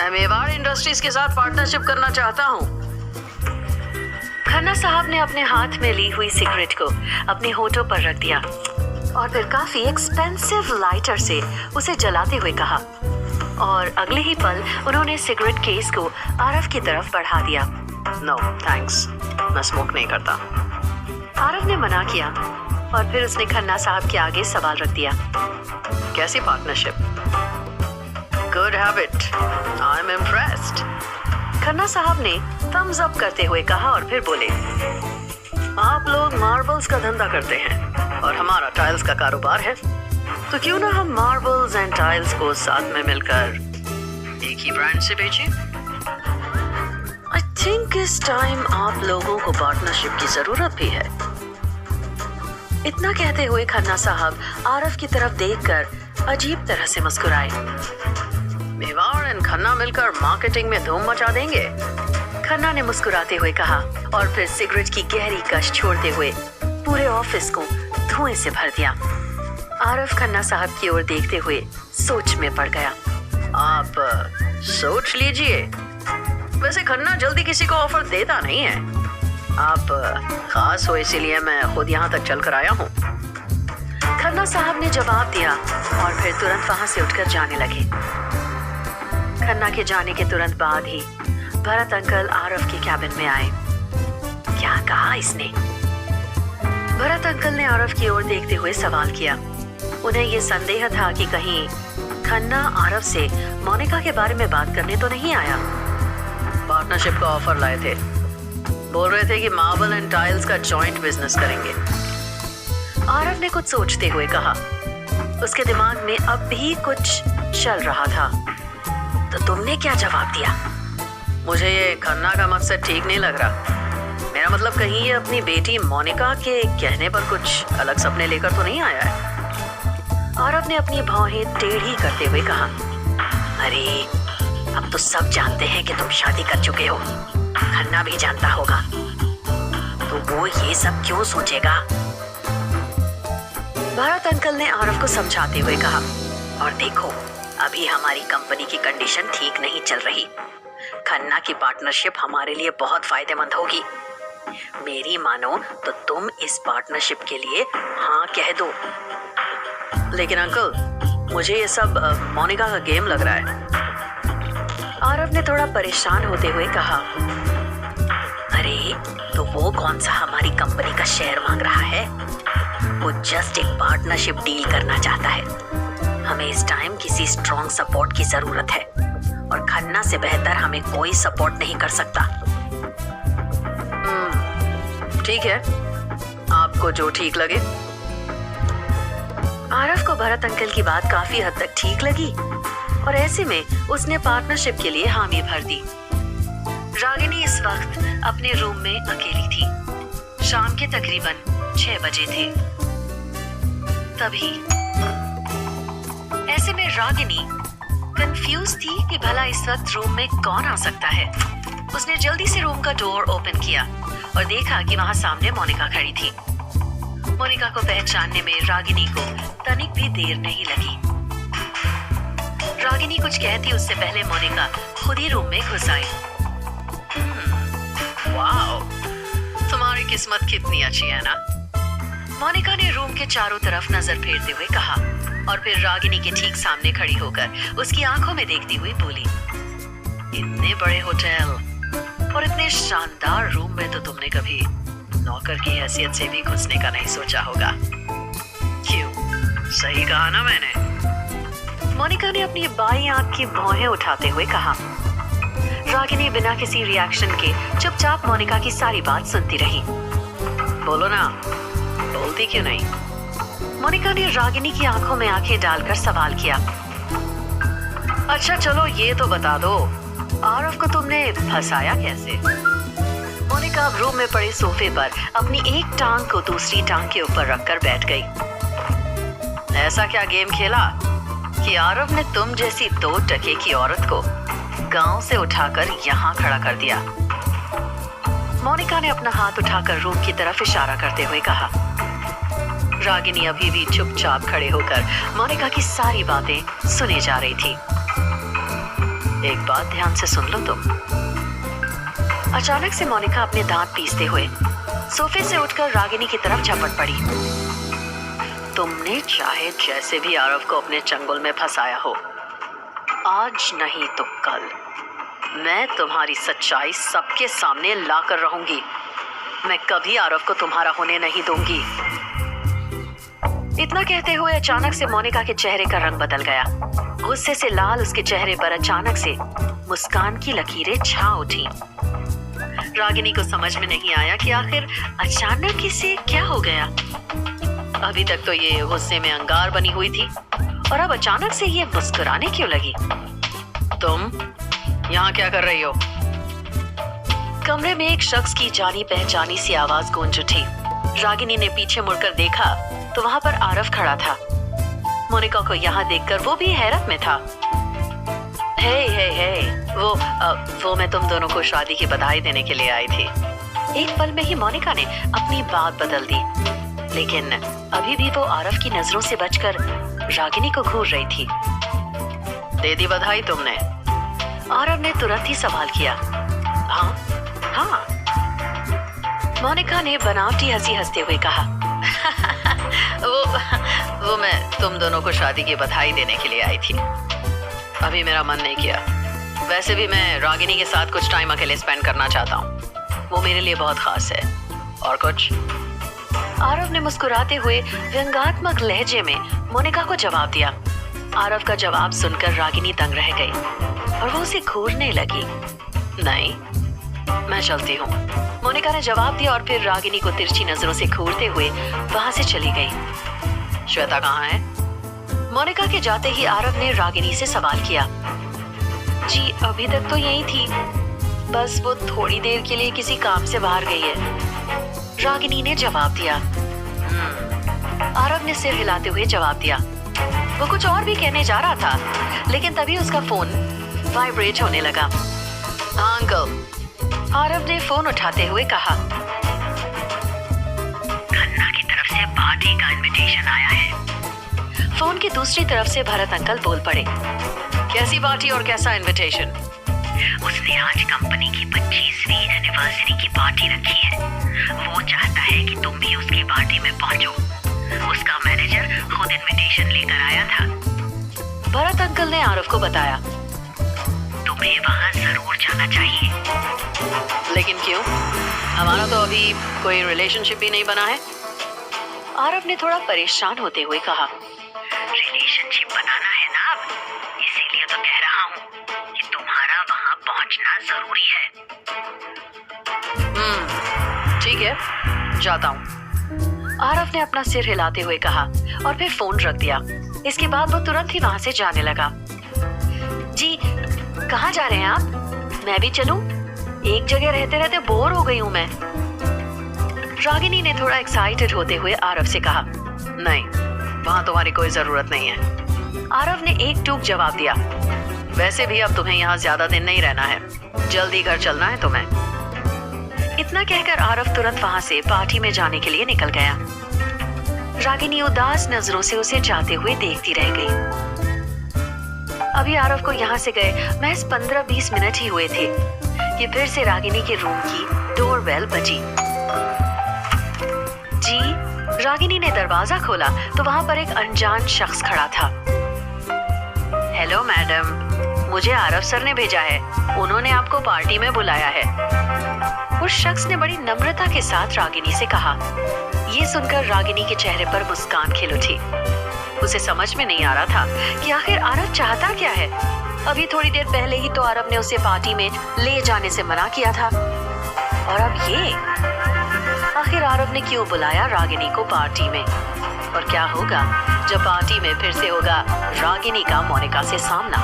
मैं मेवाड़ इंडस्ट्रीज के साथ पार्टनरशिप करना चाहता हूँ। खन्ना साहब ने अपने हाथ में ली हुई सिगरेट को अपने होठों पर रख दिया और फिर काफी एक्सपेंसिव लाइटर से उसे जलाते हुए कहा, और अगले ही पल उन्होंने सिगरेट केस को आरव की तरफ बढ़ा दिया। नो थैंक्स, मैं स्मोक नहीं करता। आरव ने मना किया और फिर उसने खन्ना साहब के आगे सवाल रख दिया। कैसी partnership? Good habit, I am impressed. Khanna साहब ने थम्स अप करते हुए कहा और फिर बोले, आप लोग मार्बल्स का धंधा करते हैं और हमारा टाइल्स का कारोबार है, तो क्यों ना हम मार्बल्स एंड टाइल्स को साथ में मिलकर एक ही ब्रांड से बेचें? आई थिंक इस टाइम आप लोगों को पार्टनरशिप की जरूरत भी है। इतना कहते हुए खन्ना साहब आरव की तरफ देखकर अजीब तरह से मुस्कुराए। मेवाड़ एंड खन्ना मिलकर मार्केटिंग में धूम मचा देंगे, खन्ना ने मुस्कुराते हुए कहा और फिर सिगरेट की गहरी कश छोड़ते हुए पूरे ऑफिस को धुएं से भर दिया। आरव खन्ना साहब की ओर देखते हुए सोच में पड़ गया। आप सोच लीजिए, वैसे खन्ना जल्दी किसी को ऑफर देता नहीं है। आप खास हो इसीलिए मैं खुद यहाँ तक चल कर आया हूँ। खन्ना साहब ने जवाब दिया और फिर तुरंत वहां से उठकर जाने लगे। खन्ना के जाने के तुरंत बाद ही भरत अंकल आरव के कैबिन में आए। क्या कहा इसने? भरत अंकल ने आरव की ओर देखते हुए सवाल किया। उन्हें ये संदेह था कि कहीं खन्ना आरव से मोनिका के बारे में बात करने तो नहीं आया। पार्टनरशिप का ऑफर लाए थे, बोल रहे थे कि मार्बल एंड टाइल्स का जॉइंट बिजनेस करेंगे। आरव ने कुछ सोचते हुए कहा। उसके दिमाग में अब भी कुछ चल रहा था। तो तुमने क्या जवाब दिया? मुझे ये खन्ना का मकसद ठीक नहीं लग रहा। मेरा मतलब कहीं ये अपनी बेटी मोनिका के कहने पर कुछ अलग सपने लेकर तो नहीं आया है। आरव ने अपनी भौहें टेढ़ी करते हुए कहा, अरे अब तो सब जानते हैं कि तुम शादी कर चुके हो। खन्ना भी जानता होगा, तो वो ये सब क्यों सोचेगा? भरत अंकल ने आरव को समझाते हुए कहा, और देखो अभी हमारी कंपनी की कंडीशन ठीक नहीं चल रही। खन्ना की पार्टनरशिप हमारे लिए बहुत फायदेमंद होगी। मेरी मानो तो तुम इस पार्टनरशिप के लिए हाँ कह दो। लेकिन अंकल, मुझे ये सब मोनिका का गेम लग रहा है। आरव ने थोड़ा परेशान होते हुए कहा, अरे तो वो कौन सा हमारी कंपनी का शेयर मांग रहा है? वो जस्ट एक पार्टनरशिप डील करना चाहता है। हमें इस टाइम किसी स्ट्रॉन्ग सपोर्ट की जरूरत है और खन्ना से बेहतर हमें कोई सपोर्ट नहीं कर सकता। ठीक है, आपको जो ठीक लगे। आरव को भरत अंकल की बात काफी हद तक ठीक लगी और ऐसे में उसने पार्टनरशिप के लिए हामी भर दी। रागिनी इस वक्त अपने रूम में अकेली थी। शाम के तकरीबन 6 बजे थे। तभी ऐसे में रागिनी कंफ्यूज थी कि भला इस वक्त रूम में कौन आ सकता है। उसने जल्दी से रूम का डोर ओपन किया और देखा कि वहां सामने मोनिका खड़ी थी। मोनिका को पहचानने में रागिनी को तनिक भी देर नहीं लगी। रागिनी कुछ कहती उससे पहले मोनिका खुद ही रूम में घुस आई। वाओ, तुम्हारी किस्मत कितनी अच्छी है ना। मोनिका ने रूम के चारों तरफ नजर फेरते हुए कहा और फिर रागिनी के ठीक सामने खड़ी होकर उसकी आंखों में देखती हुई बोली, इतने बड़े होटल और इतने शानदार रूम में तो तुमने कभी नौकर की हैसियत से भी घुसने का नहीं सोचा होगा। क्यों, सही कहा ना मैंने? मोनिका ने अपनी बाईं आंख की भौहें उठाते हुए कहा। रागिनी बिना किसी रिएक्शन के चुपचाप मोनिका की सारी बात सुनती रही। बोलो ना, बोलती क्यों नहीं? मोनिका ने रागिनी की आंखों में आंखें डालकर सवाल किया। अच्छा चलो ये तो बता दो, आरव को तुमने फंसाया कैसे? मोनिका अब रूम में पड़े सोफे पर अपनी एक टांग को दूसरी टांग के ऊपर रखकर बैठ गई। ऐसा क्या गेम खेला कि आरव ने तुम जैसी 2 टके की औरत को गांव से उठाकर यहाँ खड़ा कर दिया? मोनिका ने अपना हाथ उठाकर रूम की तरफ इशारा करते हुए कहा। रागिनी अभी भी चुपचाप खड़े होकर मोनिका की सारी बातें सुने जा रही थी। एक बात ध्यान से सुन लो तुम। अचानक से मोनिका अपने दांत पीसते हुए सोफे से उठकर रागिनी की तरफ झपट पड़ी। तुमने चाहे जैसे भी आरव को अपने चंगुल में फंसाया हो, आज नहीं तो कल मैं तुम्हारी सच्चाई सबके सामने ला कर रहूंगी। मैं कभी आरव को तुम्हारा होने नहीं दूंगी। इतना कहते हुए अचानक से मोनिका के चेहरे का रंग बदल गया। गुस्से से लाल उसके चेहरे पर अचानक से मुस्कान की लकीरें छा उठी। रागिनी को समझ में नहीं आया कि आखिर अचानक इसे क्या हो गया। अभी तक तो ये गुस्से में अंगार बनी हुई थी और अब अचानक से ये मुस्कुराने क्यों लगी। तुम यहाँ क्या कर रही हो? कमरे में एक शख्स की जानी पहचानी सी आवाज गूंज उठी। रागिनी ने पीछे मुड़कर देखा तो वहां पर आरव खड़ा था। मोनिका को यहाँ देखकर वो भी हैरत में था। हे, वो मैं तुम दोनों को शादी की बधाई देने के लिए आई थी। एक पल में ही मोनिका ने अपनी बात बदल दी, लेकिन अभी भी वो आरव की नजरों से बचकर रागिनी को घूर रही थी। दे दी बधाई तुमने? आरव ने तुरंत ही सवाल किया। हाँ। मोनिका ने बनावटी हंसी हंसते हुए कहा, वो मैं तुम दोनों को शादी की बधाई देने के लिए आई थी। अभी मेरा मन नहीं किया। वैसे भी मैं रागिनी के साथ कुछ टाइम अकेले स्पेंड करना चाहता हूँ। वो मेरे लिए बहुत खास है। और कुछ? आरव ने मुस्कुराते हुए व्यंग्यात्मक लहजे में मोनिका को जवाब दिया। आरव का जवाब सुनकर रागिनी दंग रह गई और वो उसे घूरने लगी। नहीं, मैं चलती हूँ, मोनिका ने जवाब दिया और फिर रागिनी को तिरछी नजरों से घूरते हुए वहां से चली गई। श्वेता कहाँ है? मोनिका के जाते ही आरव ने रागिनी से सवाल किया। जी अभी तक तो यही थी, बस वो थोड़ी देर के लिए किसी काम से बाहर गई है, रागिनी ने जवाब दिया। आरव ने सिर हिलाते हुए जवाब दिया। वो कुछ और भी कहने जा रहा था, लेकिन तभी उसका फोन वाइब्रेट होने लगा। हाँ अंकल, आरव ने फोन उठाते हुए कहा। खन्ना की तरफ से पार्टी का इनविटेशन आया है। फोन की दूसरी तरफ से भरत अंकल बोल पड़े। कैसी पार्टी और कैसा इनविटेशन? उसने आज कंपनी की 25वीं एनिवर्सरी की पार्टी रखी है। वो चाहता है कि तुम भी उसकी पार्टी में पहुंचो। उसका मैनेजर खुद इनविटेशन लेकर आया था। भरत अंकल ने आरव को बताया। तुम्हें वहां जरूर जाना चाहिए। लेकिन क्यों? हमारा तो अभी कोई रिलेशनशिप भी नहीं बना है। आरव ने थोड़ा परेशान होते हुए कहा। रिलेशनशिप बनाना है ना अब, इसीलिए तो कह रहा हूँ कि तुम्हारा वहां पहुंचना जरूरी है। ठीक है, जाता हूँ, आरव ने अपना सिर हिलाते हुए कहा और फिर फोन रख दिया। इसके बाद वो तुरंत ही वहां से जाने लगा। जी कहाँ जा रहे हैं आप? मैं भी चलूं? एक जगह रहते रहते बोर हो गई हूँ मैं। रागिनी ने थोड़ा एक्साइटेड होते हुए आरव से कहा। नहीं, वहां तुम्हारी कोई जरूरत नहीं है। आरव ने एक टूक जवाब दिया। वैसे भी अब तुम्हें यहाँ ज्यादा दिन नहीं रहना है, जल्दी घर चलना है तुम्हें। इतना कहकर आरव तुरंत वहां से पार्टी में जाने के लिए निकल गया। रागिनी उदास नजरों से उसे जाते हुए देखती रह गई। अभी आरव को यहाँ से गए महज 15-20 मिनट ही हुए थे कि फिर से रागिनी के रूम की डोरबेल बजी। जी, रागिनी ने दरवाजा खोला तो वहां पर एक अनजान शख्स खड़ा था। हेलो मैडम, मुझे आरव सर ने भेजा है, उन्होंने आपको पार्टी में बुलाया है। उस शख्स ने बड़ी नम्रता के साथ रागिनी से कहा। ये सुनकर रागिनी के चेहरे पर मुस्कान खिल उठी। उसे समझ में नहीं आ रहा था कि आखिर आरव चाहता क्या है। अभी थोड़ी देर पहले ही तो आरव ने उसे पार्टी में ले जाने से मना किया था, और अब ये आखिर आरव ने क्यों बुलाया रागिनी को पार्टी में? और क्या होगा जब पार्टी में फिर से होगा रागिनी का मोनिका से सामना?